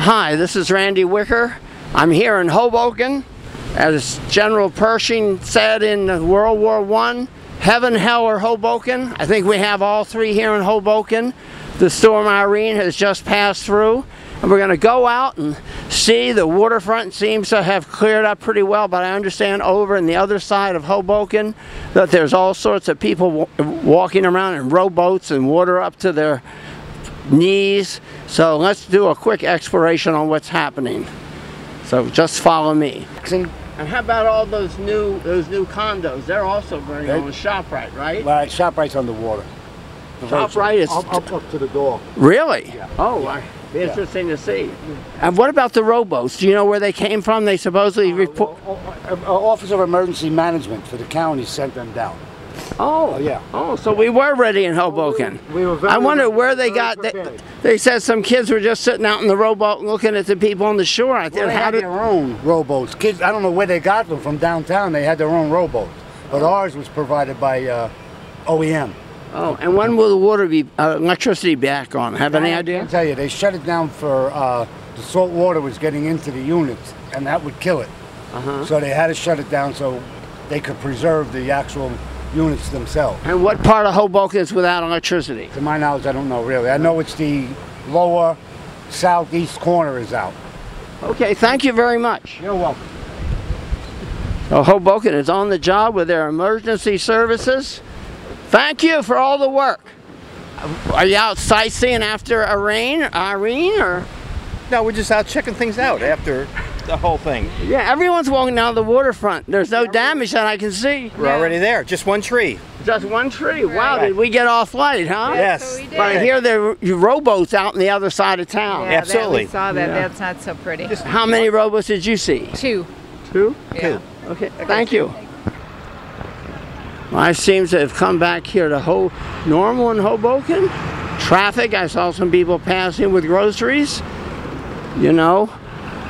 Hi, this is Randy Wicker. I'm here in Hoboken. As General Pershing said in World War I, heaven, hell, or Hoboken. I think we have all three here in Hoboken. The storm Irene has just passed through, and we're going to go out and see. The waterfront seems to have cleared up pretty well, but I understand over on the other side of Hoboken that there's all sorts of people walking around in rowboats and water up to their knees. So let's do a quick exploration on what's happening. So just follow me. And how about all those new condos? They're also burning on ShopRite, right? Right, ShopRite's on the water. ShopRite is up to the door. Really? Yeah. Oh, yeah. Interesting to see. And what about the rowboats? Do you know where they came from? They supposedly report. Office of Emergency Management for the county sent them down. Oh, yeah. Oh, so we were ready in Hoboken. We were very, I wonder where they got. They said some kids were just sitting out in the rowboat looking at the people on the shore. I Well, they had their own rowboats. Kids, I don't know where they got them from downtown. They had their own rowboats, but ours was provided by OEM. Oh, and when will the water be, electricity back on? Have any idea? I can tell you, they shut it down for the salt water was getting into the units, and that would kill it. So they had to shut it down so they could preserve the actual units themselves. And what part of Hoboken is without electricity? To my knowledge, I don't know really. I know it's the lower southeast corner is out. Okay, thank you very much. You're welcome. So Hoboken is on the job with their emergency services. Thank you for all the work. Are you out sightseeing after Irene, or? No, we're just out checking things out after the whole thing. Yeah, everyone's walking down the waterfront. There's no damage that I can see. We're already there. Just one tree. Just one tree. Wow, did we get off light, huh? Yes. But I hear there are rowboats out on the other side of town. Yeah, Absolutely. we saw that. Yeah. That's not so pretty. How many rowboats did you see? Two. Two? Yeah. Okay, thank you. Life seems to have come back here to normal in Hoboken. Traffic, I saw some people passing with groceries. You know,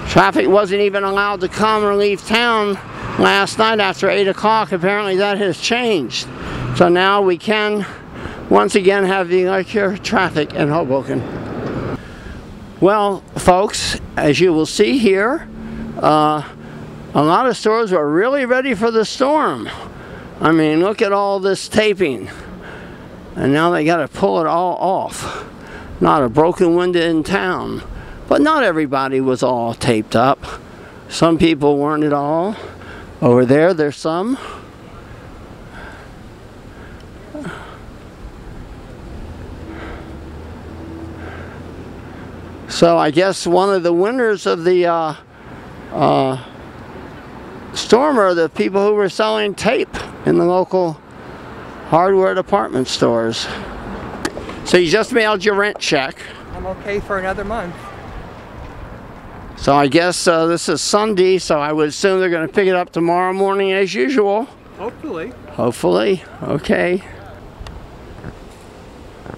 traffic wasn't even allowed to come or leave town last night after 8 o'clock. Apparently that has changed. So now we can once again have the regular traffic in Hoboken. Well, folks, as you will see here, a lot of stores were really ready for the storm. I mean, look at all this taping. And now they got to pull it all off. Not a broken window in town. But not everybody was all taped up. Some people weren't at all. Over there, there's some. So I guess one of the winners of the storm are the people who were selling tape in the local hardware department stores. So you just mailed your rent check. I'm okay for another month. So I guess this is Sunday, so I would assume they're going to pick it up tomorrow morning as usual. Hopefully. Hopefully. Okay.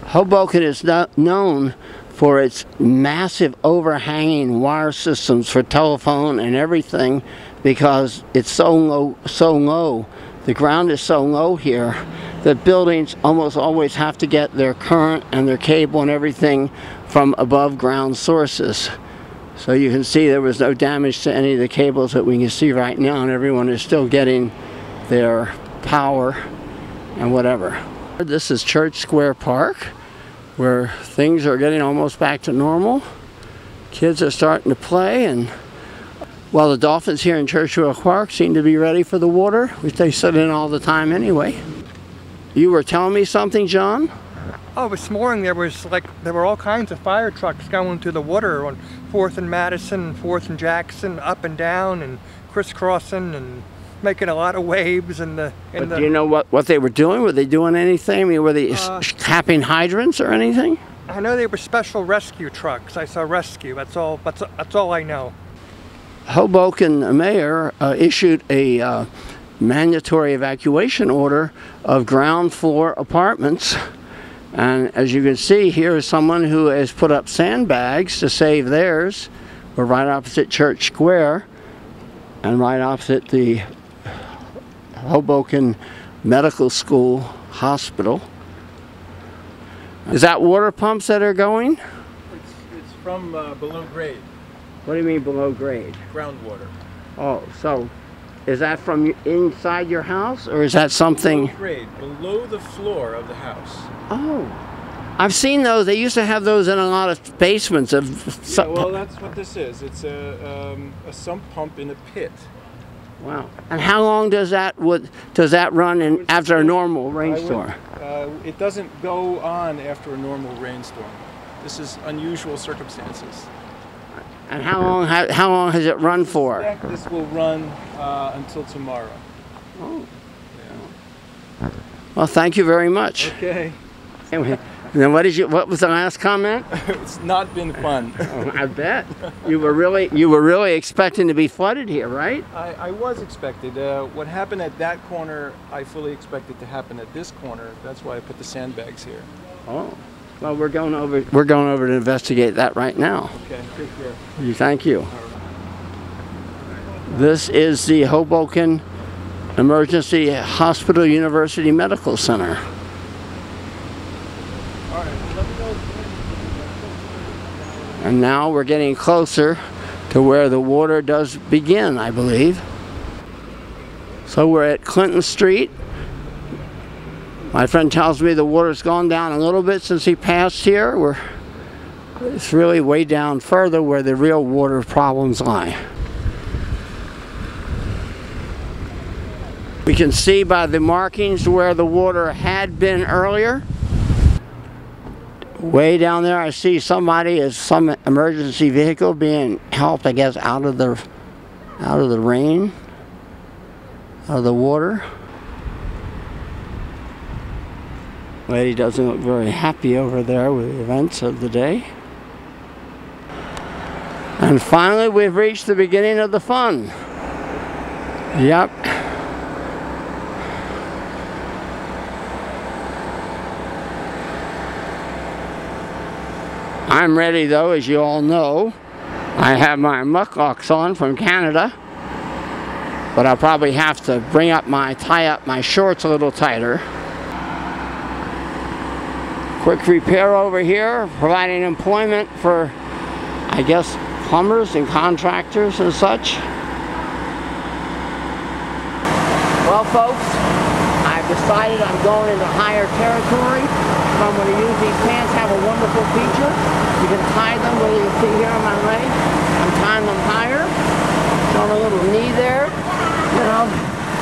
Hoboken is known for its massive overhanging wire systems for telephone and everything because it's so low. The ground is so low here that buildings almost always have to get their current and their cable and everything from above ground sources. So you can see there was no damage to any of the cables that we can see right now, and everyone is still getting their power and whatever. This is Church Square Park, where things are getting almost back to normal. Kids are starting to play, and while the dolphins here in Churchill Park seem to be ready for the water, which they sit in all the time anyway. You were telling me something, John? Oh, this morning there were all kinds of fire trucks going to the water on 4th and Madison, 4th and Jackson, up and down and crisscrossing and making a lot of waves. Do you know what they were doing? Were they doing anything? I mean, were they tapping hydrants or anything? I know they were special rescue trucks. I saw rescue. That's all I know. Hoboken mayor issued a mandatory evacuation order of ground floor apartments. And as you can see, here is someone who has put up sandbags to save theirs. We're right opposite Church Square and right opposite the Hoboken Medical School Hospital. Is that water pumps that are going? It's from below grade. What do you mean below grade? Groundwater. Oh, so is that from inside your house, or is that something? Below grade, below the floor of the house. Oh, I've seen those. They used to have those in a lot of basements of. Yeah, well, that's what this is. It's a sump pump in a pit. Wow. And how long does that run in after a normal rainstorm? It doesn't go on after a normal rainstorm. This is unusual circumstances. And how long has it run for? This will run until tomorrow. Oh. Yeah. Well, thank you very much. Okay. And then what was the last comment? It's not been fun. Oh, I bet. You were really expecting to be flooded here, right? I was expected. What happened at that corner, I fully expected to happen at this corner. That's why I put the sandbags here. Oh. Well, we're going over to investigate that right now. Okay, take care. Thank you. This is the Hoboken Emergency Hospital University Medical Center. And now we're getting closer to where the water does begin, I believe. So we're at Clinton Street. My friend tells me the water's gone down a little bit since he passed here. It's really way down further where the real water problems lie. We can see by the markings where the water had been earlier. Way down there I see some emergency vehicle being helped, I guess, out of the rain, out of the water. Lady doesn't look very happy over there with the events of the day. And finally we've reached the beginning of the fun. Yep. I'm ready though, as you all know. I have my mucklocks on from Canada, but I'll probably have to tie up my shorts a little tighter. Quick repair over here, providing employment for, I guess, plumbers and contractors and such. Well, folks, I've decided I'm going into higher territory. So I'm going to use these pants. Have a wonderful feature. You can tie them, where you can see here on my leg. I'm tying them higher. Showing a little knee there. You know,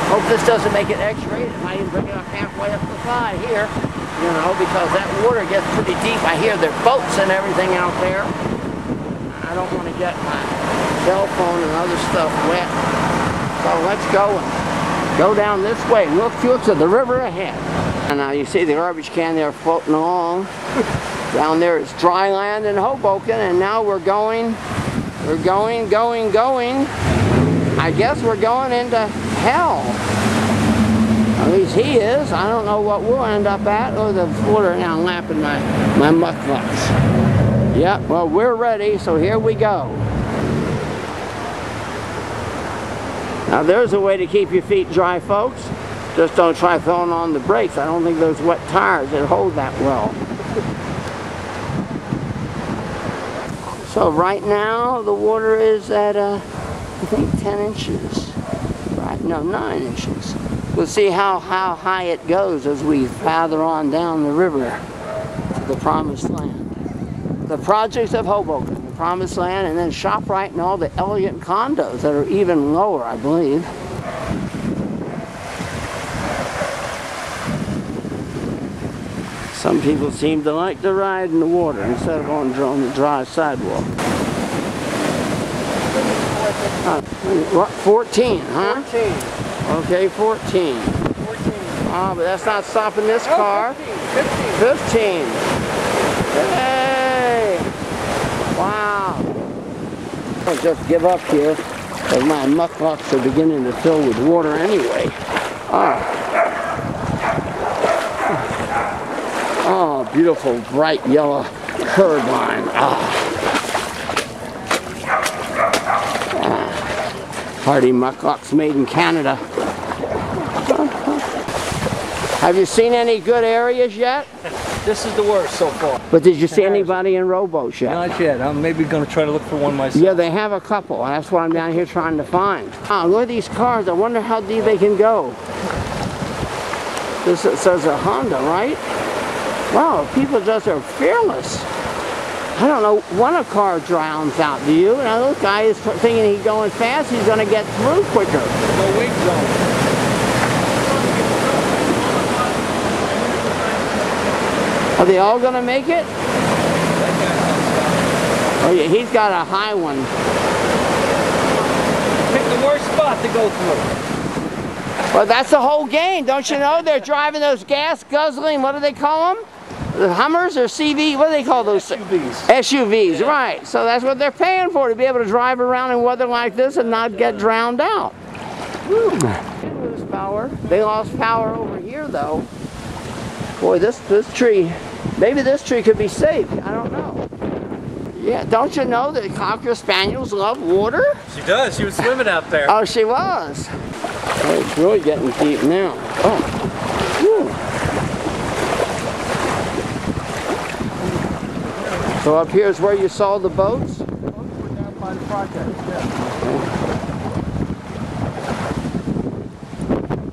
hope this doesn't make it X-rated. It might even bring it up halfway up the thigh here. You know, because that water gets pretty deep. I hear there are boats and everything out there. I don't want to get my cell phone and other stuff wet. So let's go down this way. Look to the river ahead. And now you see the garbage can there floating along. Down there is dry land in Hoboken, and now we're going. I guess we're going into hell. At least he is. I don't know what we'll end up at. Oh, the water now lapping my mucklocks. Yep, well, we're ready, so here we go. Now there's a way to keep your feet dry, folks. Just don't try throwing on the brakes. I don't think those wet tires that hold that well. So right now the water is at I think 10 inches. Right? No, 9 inches. We'll see how high it goes as we father on down the river to the promised land. The projects of Hoboken, the promised land, and then ShopRite and all the elegant condos that are even lower, I believe. Some people seem to like to ride in the water instead of on the dry sidewalk. 14, huh? 14. Okay, 14. 14. Oh, but that's not stopping this car. 15. 15. Hey! Wow. I'll just give up here because my mucklocks are beginning to fill with water anyway. Oh, beautiful bright yellow curb line. Hardy mucklocks made in Canada. Have you seen any good areas yet? This is the worst so far. But did you see anybody in rowboats yet? Not yet. I'm maybe going to try to look for one myself. Yeah, they have a couple. That's what I'm down here trying to find. Oh, look at these cars. I wonder how deep they can go. This says a Honda, right? Wow, people just are fearless. I don't know when a car drowns out, do you? Now this guy is thinking he's going fast, he's going to get through quicker. No wake zone. Are they all going to make it? Oh yeah, he's got a high one. Pick the worst spot to go through. Well, that's the whole game, don't you know? They're driving those gas guzzling, what do they call them? The Hummers or CV, what do they call those? SUVs. SUVs, yeah. Right. So that's what they're paying for, to be able to drive around in weather like this and not get drowned out. Woo. They lose power. They lost power over here though. Boy, this tree, maybe this tree could be saved. I don't know. Yeah, don't you know that Cocker Spaniels love water? She does. She was swimming out there. Oh, she was. Oh, it's really getting deep now. Oh. Whew. So up here is where you saw the boats? We're down by the project, yeah.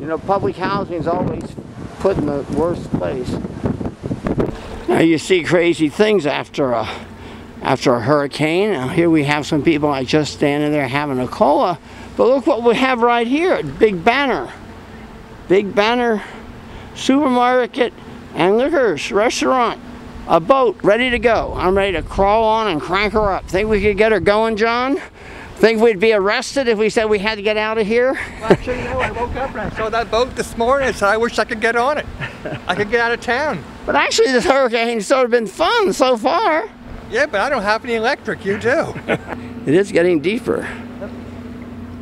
You know, public housing is always put in the worst place. Now you see crazy things after a hurricane. Now here we have some people like just standing there having a cola. But look what we have right here, Big Banner. Big Banner supermarket and liquors restaurant. A boat ready to go. I'm ready to crawl on and crank her up. Think we could get her going, John? Think we'd be arrested if we said we had to get out of here? Well, actually, you know, I woke up and I saw that boat this morning and said, I wish I could get on it. I could get out of town. But actually this hurricane's sort of been fun so far. Yeah, but I don't have any electric. You do. It is getting deeper.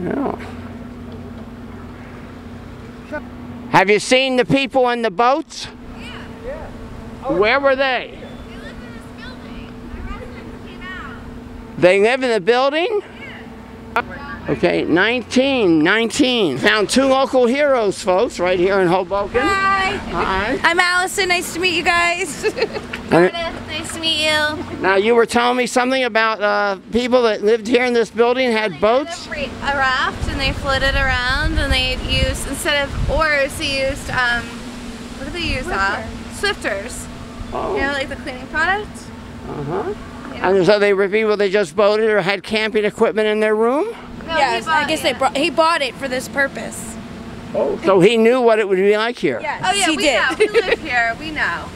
Yeah. Have you seen the people in the boats? Where were they? They lived in this building. My residents came out. They live in the building? Okay, 19. Found two local heroes, folks, right here in Hoboken. Hi. Hi. I'm Allison. Nice to meet you guys. Meredith, nice to meet you. Now, you were telling me something about people that lived here in this building had boats? They had a raft and they floated around and they used, instead of oars, they used, what do they use? Swifters. Oh. You know, like the cleaning product? Uh-huh. Yeah. And so they were people that just boated or had camping equipment in their room? No, yes, I guess he bought it for this purpose. Oh, so he knew what it would be like here? Yes, Oh yeah, he we did. know. We live here. We know.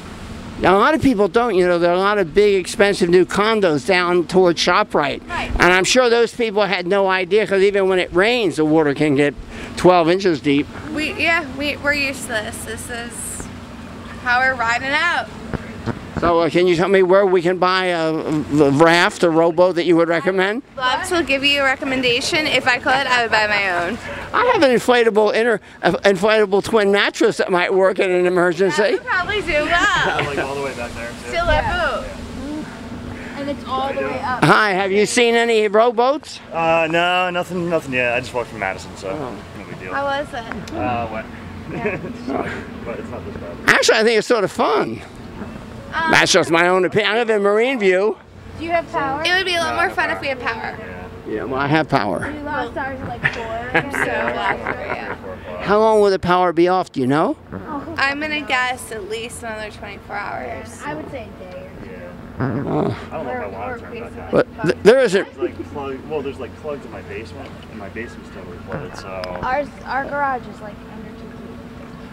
Now, a lot of people don't, you know, there are a lot of big, expensive new condos down towards ShopRite. Right. And I'm sure those people had no idea, because even when it rains, the water can get 12 inches deep. We're used to this. This is how we're riding out. So can you tell me where we can buy a raft, a rowboat that you would recommend? Love to give you a recommendation. If I could, I would buy my own. I have an inflatable twin mattress that might work in an emergency. You probably do well. Like all the way back there. Still that boat. And it's all the way up. Hi, have you seen any rowboats? No, nothing yet. I just walked from Madison, so no big deal. How was it? Wet. But it's not this bad. Actually, I think it's sort of fun. That's just my own opinion. I live in Marine View. Do you have power? It would be a lot more fun if we had power. Yeah, well, I have power. We lost ours at like 4. How long will the power be off, do you know? I'm going to guess at least another 24 hours. I would say a day or 2. I don't know if I want to turn it back on. But there isn't. There's like plugs in my basement, and my basement's totally flooded, so... Our garage is like under 2 feet.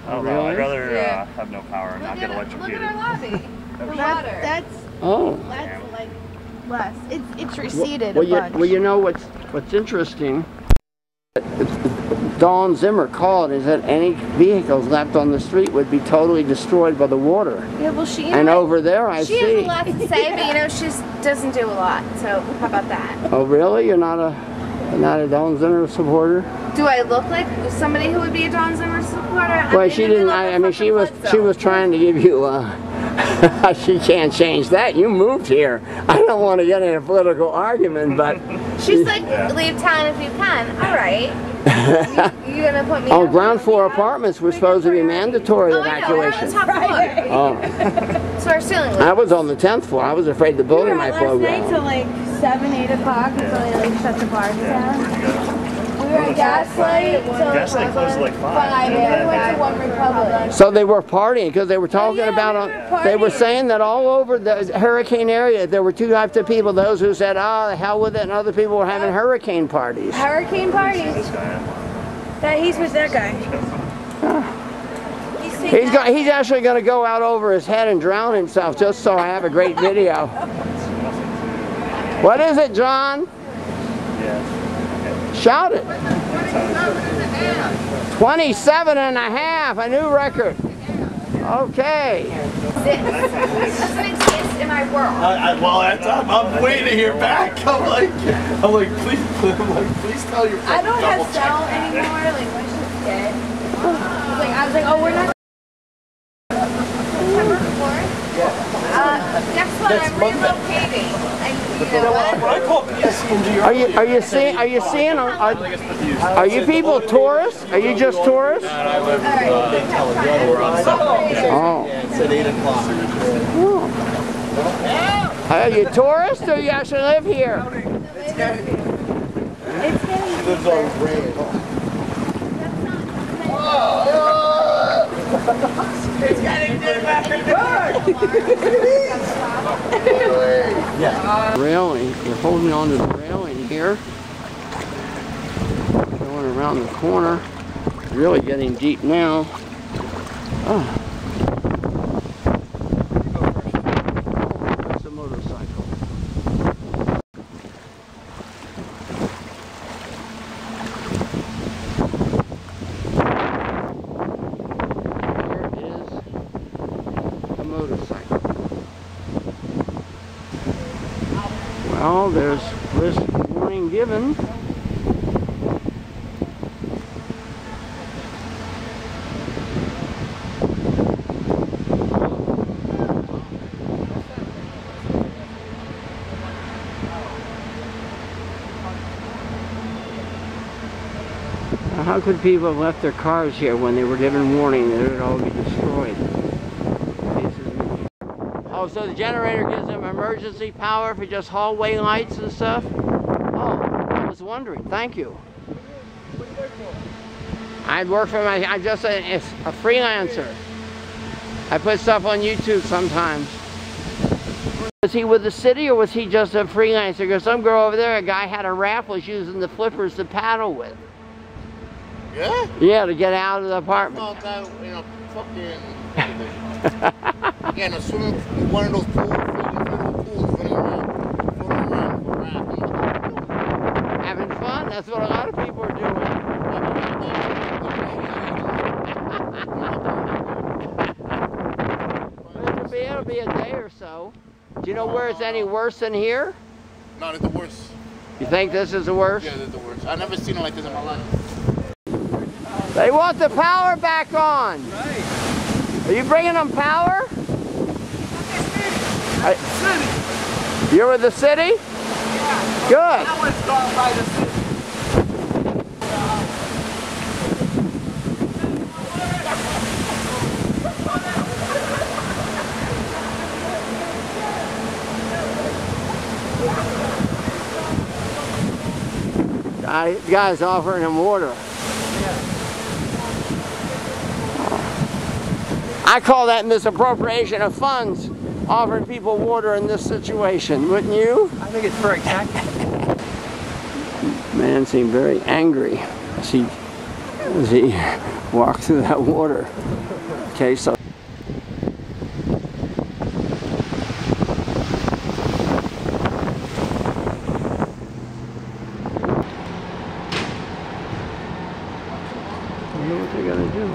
Oh, no, I'd rather have no power and not get electrocuted. Look at our lobby. That's like less. It's receded a bunch. Well, you know what's interesting? Dawn Zimmer called and said any vehicles left on the street would be totally destroyed by the water. Yeah, well, and over there I see. She has a lot to say, but you know, she just doesn't do a lot. So how about that? Oh, really? You're not a Dawn Zimmer supporter? Do I look like somebody who would be a Dawn Zimmer supporter? Well, she didn't. I mean, she was trying to give you. She can't change that. You moved here. I don't want to get in a political argument, but She's like, leave town if you can. All right. You gonna put me? Oh, ground floor apartments were supposed to be mandatory evacuation. Oh, I know. We're on the top floor. Oh. So our ceiling. I was on the 10th floor. I was afraid the building might blow last night down. till like 7, 8 o'clock until they like shut the bars down. We were at Gaslight till Gaslight closed at like 5. and then we went to One Republic. So they were partying because they were talking about, they were saying that all over the hurricane area there were two types of people, those who said, oh, the hell with it, and other people were having hurricane parties. Hurricane parties. He's with that guy. He's actually going to go out over his head and drown himself just so I have a great video. What is it, John? Shout it. 27 and a half, a new record. Okay. This doesn't exist in my world. Well, I'm waiting to hear back. I'm like, please tell your. I don't have cell anymore. Like my shit's dead. I was like, oh, we're not. September 4th? Next one, I'm relocating. Are you people tourists? Are you just tourists? Oh. It's at 8 o'clock. Are you tourists or you actually live here? It's getting. She lives on Randolfe. It's getting Railing. We're holding on to the railing here. Going around the corner. Really getting deep now. Oh. That's a motorcycle. There is a motorcycle. Well, there's risk warning given. How could people have left their cars here when they were given warning that it would all be destroyed? Oh, so the generator gives them emergency power for just hallway lights and stuff? Oh, I was wondering. Thank you. I work for I'm just a freelancer. I put stuff on YouTube sometimes. Was he with the city or was he just a freelancer? Because some girl over there, a guy had a raft, was using the flippers to paddle with. Yeah? Yeah, to get out of the apartment. Oh, guy in a fucking yeah, in a swimming, one of those pools, running around for rafting. Having fun? That's what a lot of people are doing. It'll be a day or so. Do you know where it's any worse than here? No, it's the worst. You think this is the worst? Yeah, it's the worst. I've never seen it like this in my life. They want the power back on. Right. Are you bringing them power? City. You're with the city? Yeah. Good. That one's gone by the city. Guy's offering him water. I call that misappropriation of funds, offering people water in this situation, wouldn't you? I think it's very tactful. Man seemed very angry as he walked through that water. Okay, so. I don't know what they're gonna do.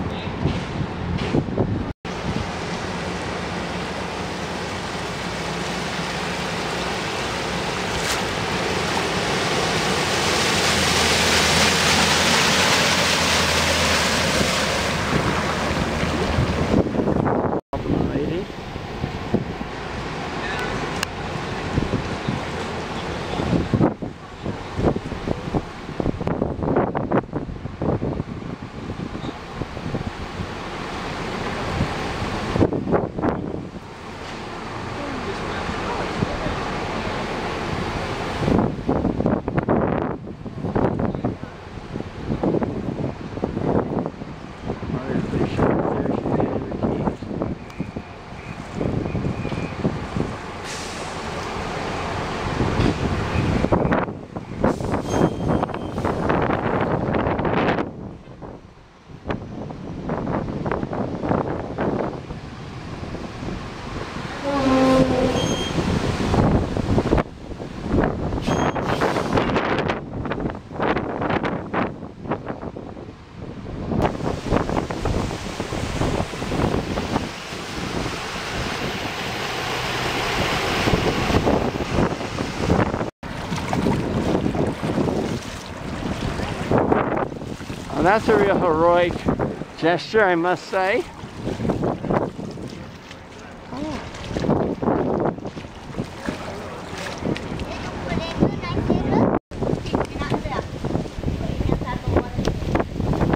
that's a real heroic gesture, I must say.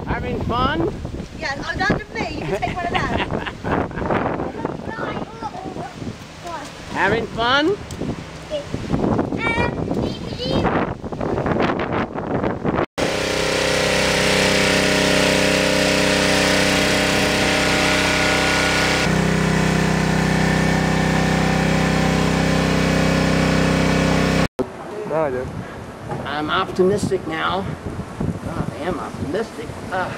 Having fun? Yeah, oh, not with me. You can take one of that. Having fun? No, I do. I'm optimistic now. God, I am optimistic. But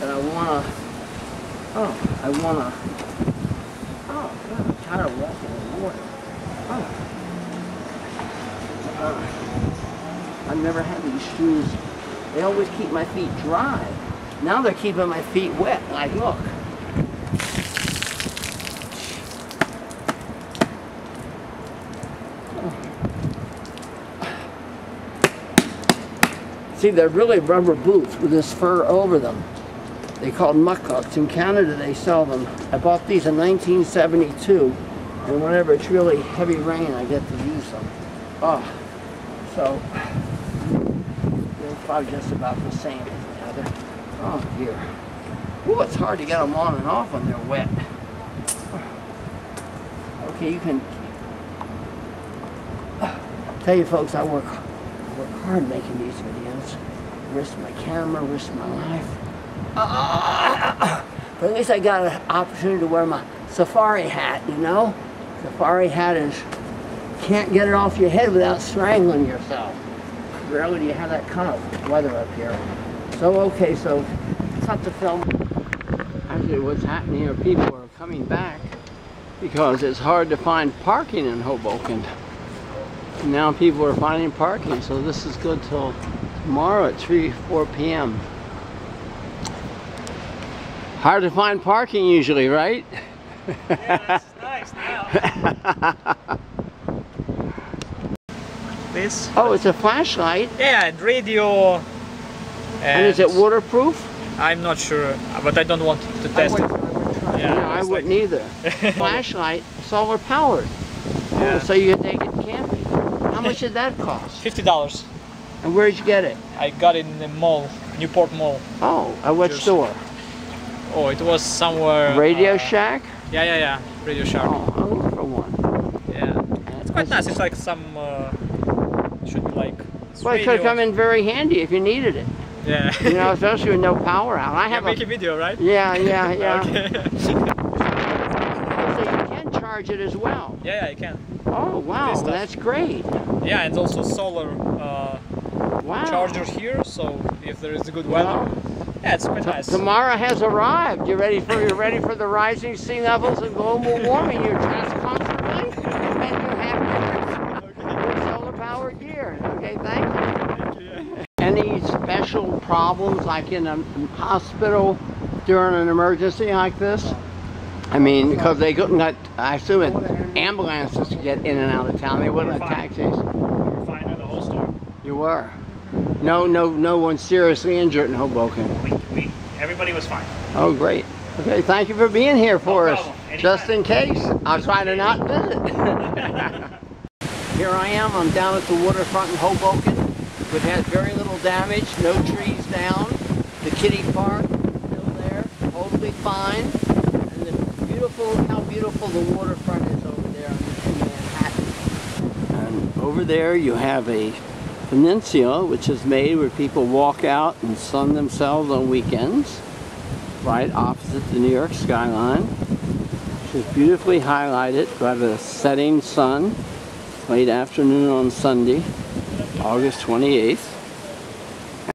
I wanna. Oh, God, I'm tired of walking in the water. I've never had these shoes. They always keep my feet dry. Now they're keeping my feet wet. Like, look. See, they're really rubber boots with this fur over them. They're called mucklucks. In Canada, they sell them. I bought these in 1972, and whenever it's really heavy rain, I get to use them. Oh, so they're probably just about the same as the other. Oh dear. Ooh, it's hard to get them on and off when they're wet. Okay, you can. Tell you folks, I work hard making these videos. Risk my camera, risk my life. But at least I got an opportunity to wear my safari hat, you know? Safari hat is, can't get it off your head without strangling yourself. Rarely do you have that kind of weather up here. So, okay, so cut the film. Actually, what's happening here, people are coming back because it's hard to find parking in Hoboken. Now people are finding parking, so this is good till tomorrow at 4 p.m. Hard to find parking usually, right? Yeah, that's nice now. This? Oh, it's a flashlight. Yeah, and radio. And is it waterproof? I'm not sure, but I don't want to test it. Yeah, I wouldn't either. Flashlight, solar powered. Yeah. Oh, so you can take it camping. How much did that cost? $50. And where'd you get it? I got it in the mall, Newport Mall. Oh, at what store? Oh, it was somewhere. Radio Shack? Yeah. Radio Shack. Oh, I'll look for one. Yeah. It's quite nice. It's like some. Should be like. Well, it could come in very handy if you needed it. Yeah. You know, especially with no power out. I have make a video, right? Yeah. Okay. So you can charge it as well. Yeah, you can. Oh, wow, well, that's great. Yeah, and also solar chargers here, so if there is a good weather, yeah, it's quite nice. Tomorrow has arrived. You're ready for the rising sea levels and global warming. You're dressed comfortably and you have your solar powered gear. Okay, thank you. Any special problems like in a hospital during an emergency like this? I mean, because they couldn't get, I assume it, ambulances to get in and out of town. They wouldn't have taxis. We were fine in the whole store. You were? No one seriously injured in Hoboken. Everybody was fine. Oh, great. Okay, thank you for being here for us. Anytime. Just in case. I'll try to not visit. Here I am. I'm down at the waterfront in Hoboken. We've had very little damage. No trees down. The kiddie park still there. Totally fine. How beautiful the waterfront is over there in Manhattan. And over there you have a peninsula which is made where people walk out and sun themselves on weekends, right opposite the New York skyline, which is beautifully highlighted by the setting sun late afternoon on Sunday, August 28th.